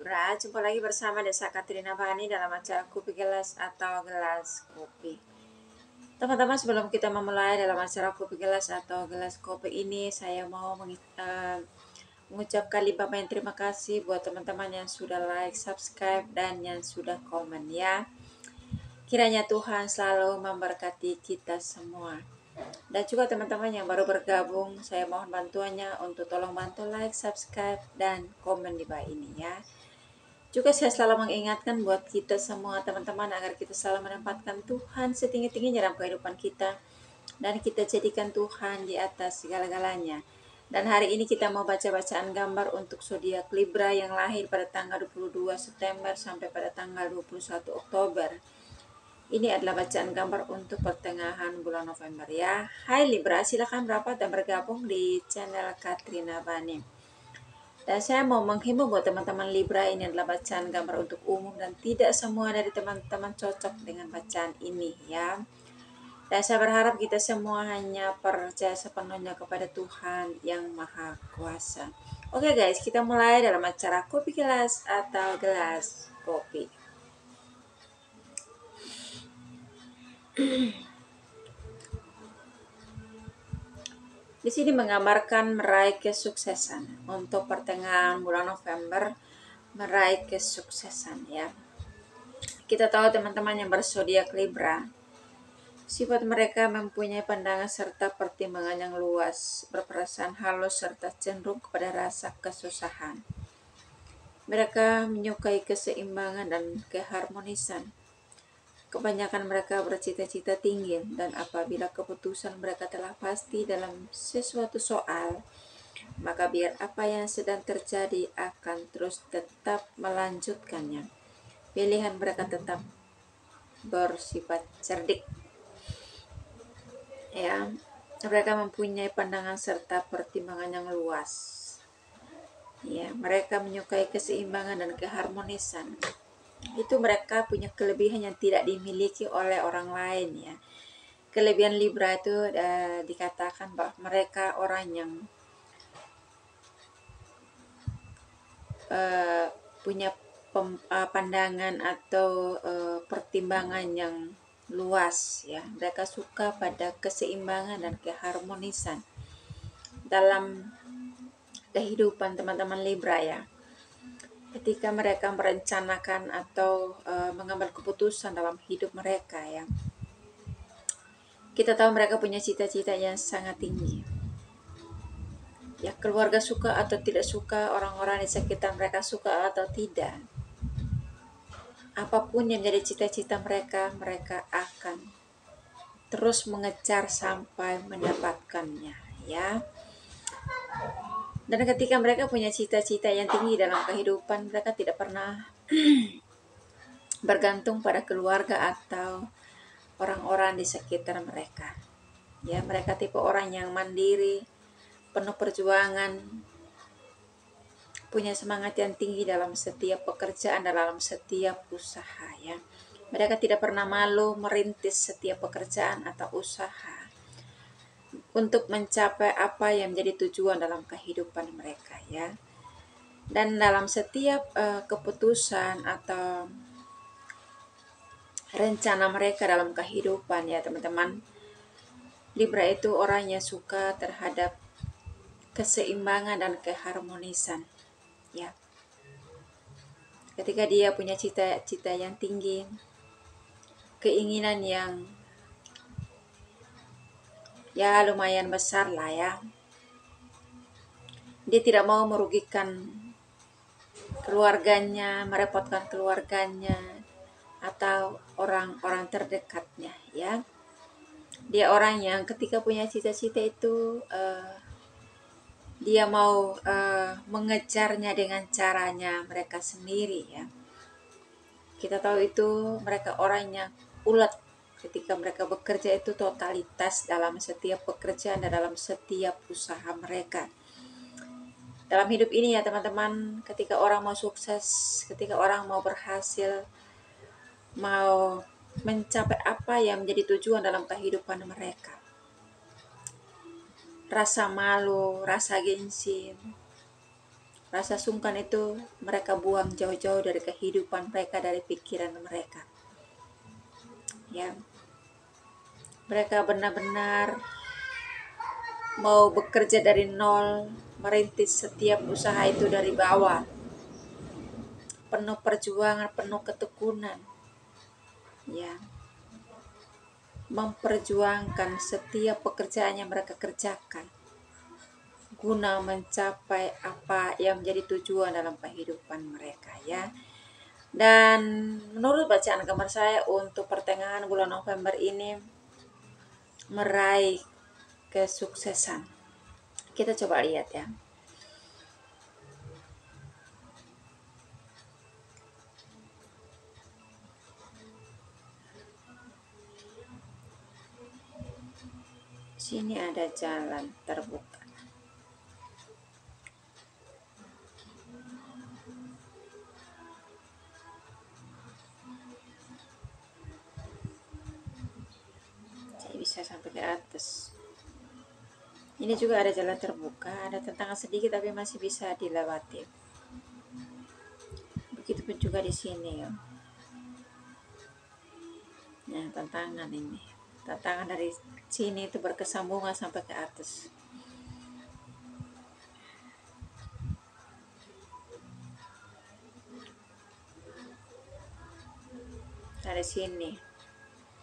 Libra, jumpa lagi bersama Desa Katrina Bani dalam acara Kopi Gelas atau Gelas Kopi. Teman-teman, sebelum kita memulai dalam acara Kopi Gelas atau Gelas Kopi ini, saya mau mengucapkan limpahan terima kasih buat teman-teman yang sudah like, subscribe, dan yang sudah komen ya. Kiranya Tuhan selalu memberkati kita semua. Dan juga teman-teman yang baru bergabung, saya mohon bantuannya untuk tolong bantu like, subscribe, dan komen di bawah ini ya. Juga saya selalu mengingatkan buat kita semua teman-teman agar kita selalu menempatkan Tuhan setinggi-tingginya dalam kehidupan kita. Dan kita jadikan Tuhan di atas segala-galanya. Dan hari ini kita mau baca bacaan gambar untuk zodiak Libra yang lahir pada tanggal 22 September sampai pada tanggal 21 Oktober. Ini adalah bacaan gambar untuk pertengahan bulan November ya. Hai Libra, silakan merapat dan bergabung di channel Katrina Bani. Dan saya mau menghimbau buat teman-teman Libra, ini adalah bacaan gambar untuk umum dan tidak semua dari teman-teman cocok dengan bacaan ini ya. Dan saya berharap kita semua hanya percaya sepenuhnya kepada Tuhan yang Maha Kuasa. Oke guys, kita mulai dalam acara Kopi Gelas atau Gelas Kopi. Di sini menggambarkan meraih kesuksesan untuk pertengahan bulan November, meraih kesuksesan ya. Kita tahu teman-teman yang berzodiak Libra, sifat mereka mempunyai pandangan serta pertimbangan yang luas, berperasaan halus serta cenderung kepada rasa kesusahan. Mereka menyukai keseimbangan dan keharmonisan. Kebanyakan mereka bercita-cita tinggi dan apabila keputusan mereka telah pasti dalam sesuatu soal, maka biar apa yang sedang terjadi akan terus tetap melanjutkannya. Pilihan mereka tetap bersifat cerdik. Ya, mereka mempunyai pandangan serta pertimbangan yang luas. Ya, mereka menyukai keseimbangan dan keharmonisan. Itu mereka punya kelebihan yang tidak dimiliki oleh orang lain ya. Kelebihan Libra itu dikatakan bahwa mereka orang yang punya pandangan atau pertimbangan yang luas ya. Mereka suka pada keseimbangan dan keharmonisan dalam kehidupan teman-teman Libra ya. Ketika mereka merencanakan atau mengambil keputusan dalam hidup mereka ya, kita tahu mereka punya cita-cita yang sangat tinggi ya. Keluarga suka atau tidak suka, orang-orang di sekitar mereka suka atau tidak, apapun yang menjadi cita-cita mereka, mereka akan terus mengejar sampai mendapatkannya ya. Dan ketika mereka punya cita-cita yang tinggi dalam kehidupan, mereka tidak pernah bergantung pada keluarga atau orang-orang di sekitar mereka. Ya, mereka tipe orang yang mandiri, penuh perjuangan, punya semangat yang tinggi dalam setiap pekerjaan, dalam setiap usaha ya. Mereka tidak pernah malu merintis setiap pekerjaan atau usaha untuk mencapai apa yang menjadi tujuan dalam kehidupan mereka ya. Dan dalam setiap keputusan atau rencana mereka dalam kehidupan ya teman-teman, Libra itu orang yang suka terhadap keseimbangan dan keharmonisan ya. Ketika dia punya cita-cita yang tinggi, keinginan yang ya lumayan besar lah ya, dia tidak mau merugikan keluarganya, merepotkan keluarganya atau orang-orang terdekatnya ya. Dia orang yang ketika punya cita-cita itu dia mau mengejarnya dengan caranya mereka sendiri ya. Kita tahu itu mereka orangnya ulet. Ketika mereka bekerja itu totalitas dalam setiap pekerjaan dan dalam setiap usaha mereka. Dalam hidup ini ya teman-teman, ketika orang mau sukses, ketika orang mau berhasil, mau mencapai apa yang menjadi tujuan dalam kehidupan mereka, rasa malu, rasa gengsi, Rasa sungkan itu mereka buang jauh-jauh dari kehidupan mereka, dari pikiran mereka. Ya, mereka benar-benar mau bekerja dari nol, merintis setiap usaha itu dari bawah. Penuh perjuangan, penuh ketekunan. Ya, memperjuangkan setiap pekerjaan yang mereka kerjakan guna mencapai apa yang menjadi tujuan dalam kehidupan mereka, ya. Dan menurut bacaan kamar saya untuk pertengahan bulan November ini meraih kesuksesan. Kita coba lihat ya. Sini ada jalan terbuka. Jadi bisa sampai ke atas. Ini juga ada jalan terbuka, ada tantangan sedikit tapi masih bisa dilewati. Begitupun juga di sini ya. Nah, tantangan ini. Tantangan dari sini itu berkesambungan sampai ke atas. Dari sini.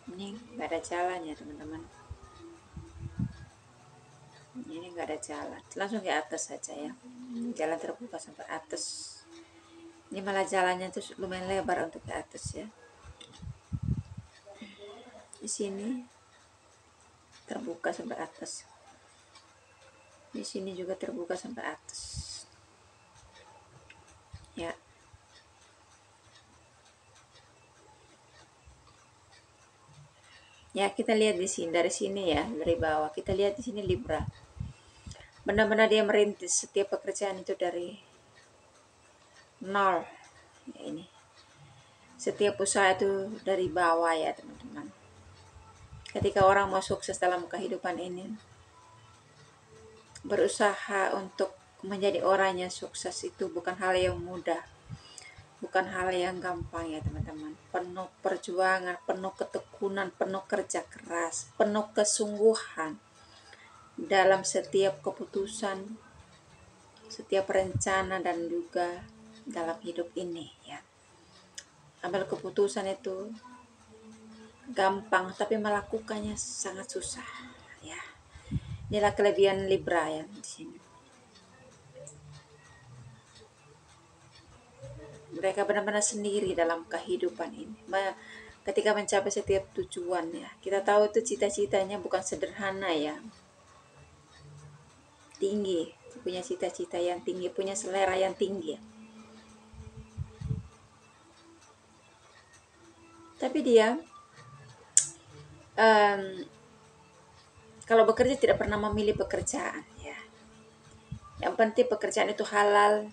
Ini nggak ada jalannya, teman-teman. Ini nggak ada jalan. Langsung ke atas saja ya. Jalan terbuka sampai atas. Ini malah jalannya tuh lumayan lebar untuk ke atas ya. Di sini terbuka sampai atas. Di sini juga terbuka sampai atas. Ya. Ya, kita lihat di sini, dari sini ya, dari bawah. Kita lihat di sini Libra. Benar-benar dia merintis setiap pekerjaan itu dari nol. Ya, ini. Setiap usaha itu dari bawah ya, teman-teman. Ketika orang mau sukses dalam kehidupan ini, berusaha untuk menjadi orang yang sukses itu bukan hal yang mudah. Bukan hal yang gampang ya teman-teman. Penuh perjuangan, penuh ketekunan, penuh kerja keras, penuh kesungguhan dalam setiap keputusan, setiap rencana, dan juga dalam hidup ini ya. Ambil keputusan itu gampang, tapi melakukannya sangat susah ya. Inilah kelebihan Libra ya di sini. Mereka benar-benar sendiri dalam kehidupan ini. Ketika mencapai setiap tujuan ya, kita tahu itu cita-citanya bukan sederhana ya. Tinggi, punya cita-cita yang tinggi, punya selera yang tinggi ya. Tapi dia kalau bekerja tidak pernah memilih pekerjaan ya. Yang penting pekerjaan itu halal,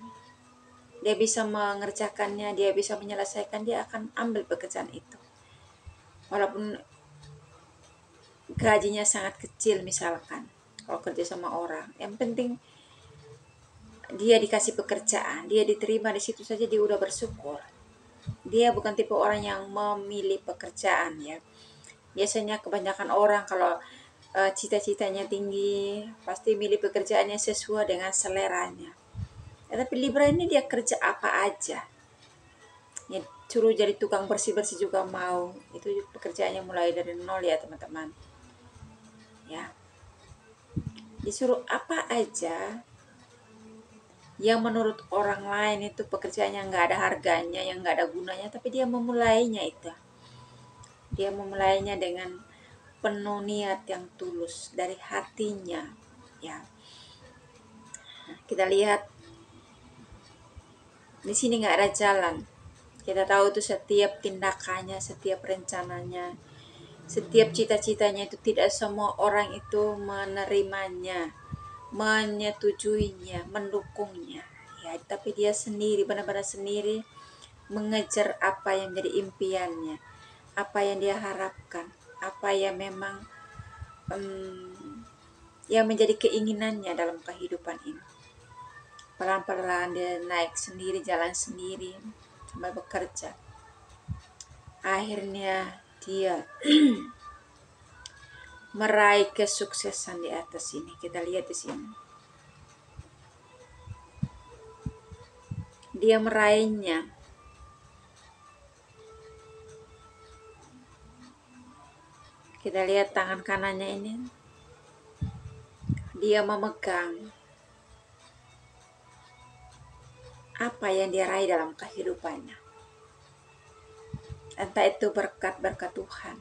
dia bisa mengerjakannya, dia bisa menyelesaikan, dia akan ambil pekerjaan itu. Walaupun gajinya sangat kecil misalkan, kalau kerja sama orang, yang penting dia dikasih pekerjaan, dia diterima di situ saja, dia udah bersyukur. Dia bukan tipe orang yang memilih pekerjaan ya. Biasanya kebanyakan orang kalau cita-citanya tinggi, pasti milih pekerjaannya sesuai dengan seleranya. Ya, tapi Libra ini dia kerja apa aja. Ya, suruh jadi tukang bersih-bersih juga mau. Itu pekerjaannya mulai dari nol ya teman-teman. Ya. Disuruh apa aja yang menurut orang lain itu pekerjaannya nggak ada harganya, yang nggak ada gunanya, tapi dia memulainya itu. Dia memulainya dengan penuh niat yang tulus dari hatinya. Ya. Nah, kita lihat di sini nggak ada jalan. Kita tahu itu setiap tindakannya, setiap rencananya, setiap cita-citanya itu tidak semua orang itu menerimanya, menyetujuinya, mendukungnya. Ya, tapi dia sendiri, benar-benar sendiri mengejar apa yang menjadi impiannya, apa yang dia harapkan, apa yang memang yang menjadi keinginannya dalam kehidupan ini. pelan-pelan dia naik sendiri, jalan sendiri sampai bekerja. Akhirnya dia meraih kesuksesan di atas ini. Kita lihat di sini. Dia meraihnya. Kita lihat tangan kanannya ini. Dia memegang apa yang dia raih dalam kehidupannya. Entah itu berkat-berkat Tuhan,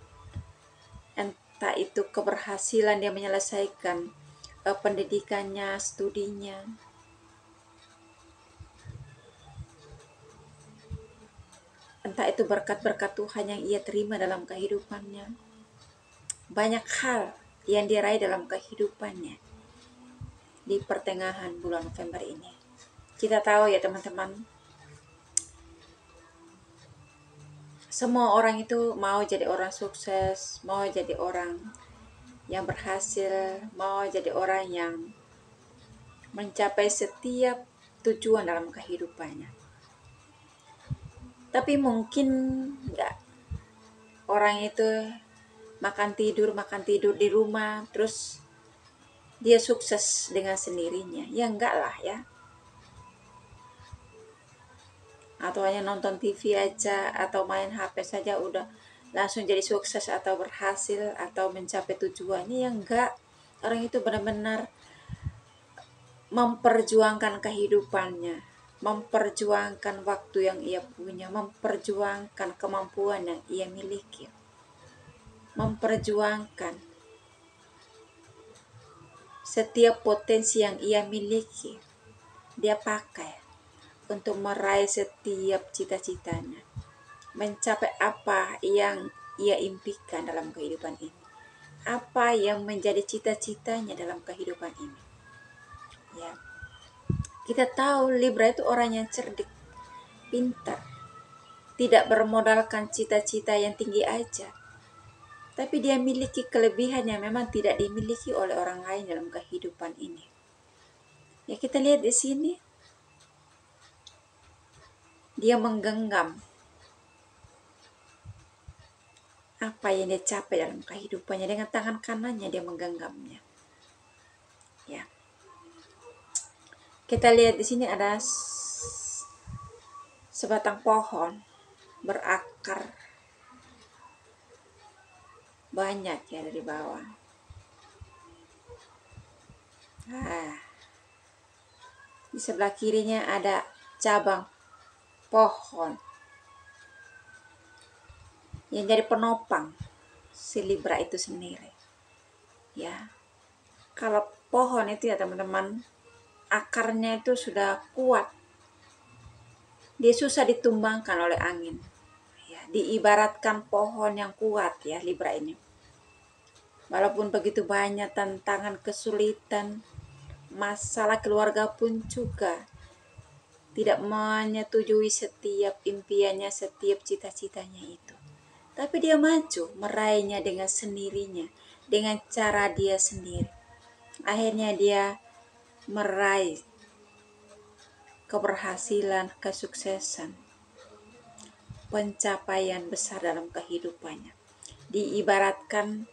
entah itu keberhasilan dia menyelesaikan pendidikannya, studinya, entah itu berkat-berkat Tuhan yang ia terima dalam kehidupannya. Banyak hal yang dia raih dalam kehidupannya di pertengahan bulan November ini. Kita tahu ya teman-teman, semua orang itu mau jadi orang sukses, mau jadi orang yang berhasil, mau jadi orang yang mencapai setiap tujuan dalam kehidupannya. Tapi mungkin enggak. Orang itu makan tidur di rumah, terus dia sukses dengan sendirinya. Ya enggak lah ya. Atau hanya nonton TV aja, atau main HP saja udah langsung jadi sukses atau berhasil atau mencapai tujuannya. Ya enggak. Orang itu benar-benar memperjuangkan kehidupannya, memperjuangkan waktu yang ia punya, memperjuangkan kemampuan yang ia miliki, memperjuangkan setiap potensi yang ia miliki. Dia pakai untuk meraih setiap cita-citanya, mencapai apa yang ia impikan dalam kehidupan ini, apa yang menjadi cita-citanya dalam kehidupan ini. Ya, kita tahu Libra itu orang yang cerdik, pintar, tidak bermodalkan cita-cita yang tinggi aja, tapi dia miliki kelebihan yang memang tidak dimiliki oleh orang lain dalam kehidupan ini. Ya, kita lihat di sini, dia menggenggam apa yang dia capai dalam kehidupannya dengan tangan kanannya, dia menggenggamnya. Ya, kita lihat di sini ada sebatang pohon berakar banyak ya dari bawah. Di sebelah kirinya ada cabang pohon yang jadi penopang si Libra itu sendiri. Ya, kalau pohon itu ya teman-teman, akarnya itu sudah kuat, dia susah ditumbangkan oleh angin. Ya, diibaratkan pohon yang kuat ya Libra ini. Walaupun begitu banyak tantangan, kesulitan, masalah keluarga pun juga tidak menyetujui setiap impiannya, setiap cita-citanya itu. Tapi dia maju, meraihnya dengan sendirinya, dengan cara dia sendiri. Akhirnya dia meraih keberhasilan, kesuksesan, pencapaian besar dalam kehidupannya. Diibaratkan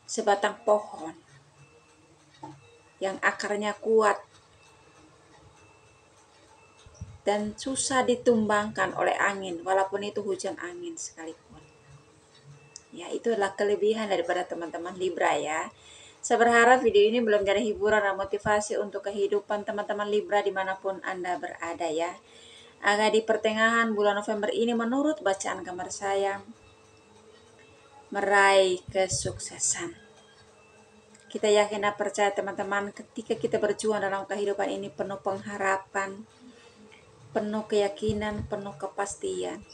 sebatang pohon yang akarnya kuat dan susah ditumbangkan oleh angin, walaupun itu hujan angin sekalipun. Ya, itu adalah kelebihan daripada teman-teman Libra ya. Saya berharap video ini belum jadi hiburan dan motivasi untuk kehidupan teman-teman Libra dimanapun Anda berada ya. Agar di pertengahan bulan November ini menurut bacaan gambar saya, meraih kesuksesan. Kita yakin dan percaya teman-teman, ketika kita berjuang dalam kehidupan ini penuh pengharapan, penuh keyakinan, penuh kepastian.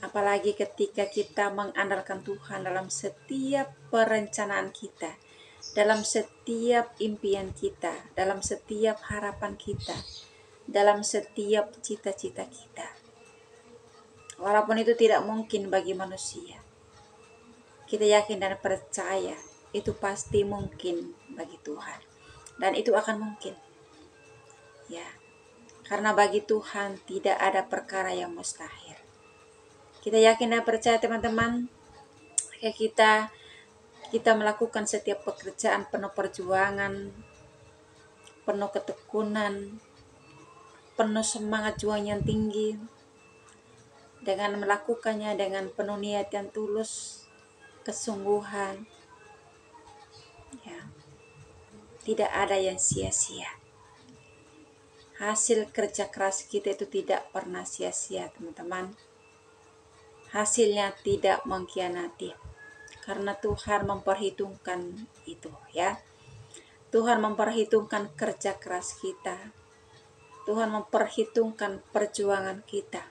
Apalagi ketika kita mengandalkan Tuhan dalam setiap perencanaan kita, dalam setiap impian kita, dalam setiap harapan kita, dalam setiap cita-cita kita. Walaupun itu tidak mungkin bagi manusia, kita yakin dan percaya itu pasti mungkin bagi Tuhan. Dan itu akan mungkin. Ya, karena bagi Tuhan tidak ada perkara yang mustahil. Kita yakin dan percaya teman-teman, kayak kita melakukan setiap pekerjaan penuh perjuangan, penuh ketekunan, penuh semangat juang yang tinggi, dengan melakukannya dengan penuh niat yang tulus, kesungguhan, ya, tidak ada yang sia-sia. Hasil kerja keras kita itu tidak pernah sia-sia, teman-teman. Hasilnya tidak mengkhianati, karena Tuhan memperhitungkan itu, ya. Tuhan memperhitungkan kerja keras kita. Tuhan memperhitungkan perjuangan kita.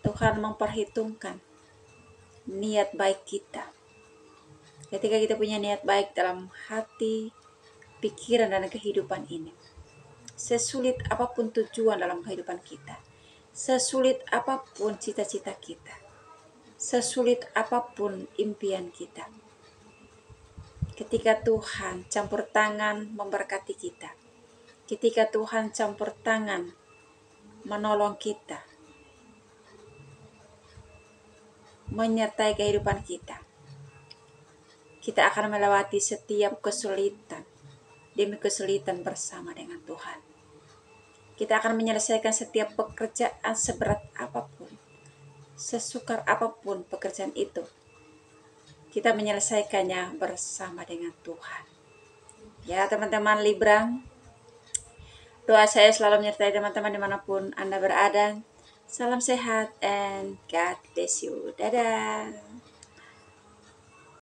Tuhan memperhitungkan niat baik kita. Ketika kita punya niat baik dalam hati, pikiran, dan kehidupan ini, sesulit apapun tujuan dalam kehidupan kita, sesulit apapun cita-cita kita, sesulit apapun impian kita, ketika Tuhan campur tangan memberkati kita, ketika Tuhan campur tangan menolong kita, menyertai kehidupan kita, kita akan melewati setiap kesulitan demi kesulitan bersama dengan Tuhan. Kita akan menyelesaikan setiap pekerjaan seberat apapun, sesukar apapun pekerjaan itu. Kita menyelesaikannya bersama dengan Tuhan. Ya teman-teman Libra, doa saya selalu menyertai teman-teman dimanapun Anda berada. Salam sehat and God bless you. Dadah.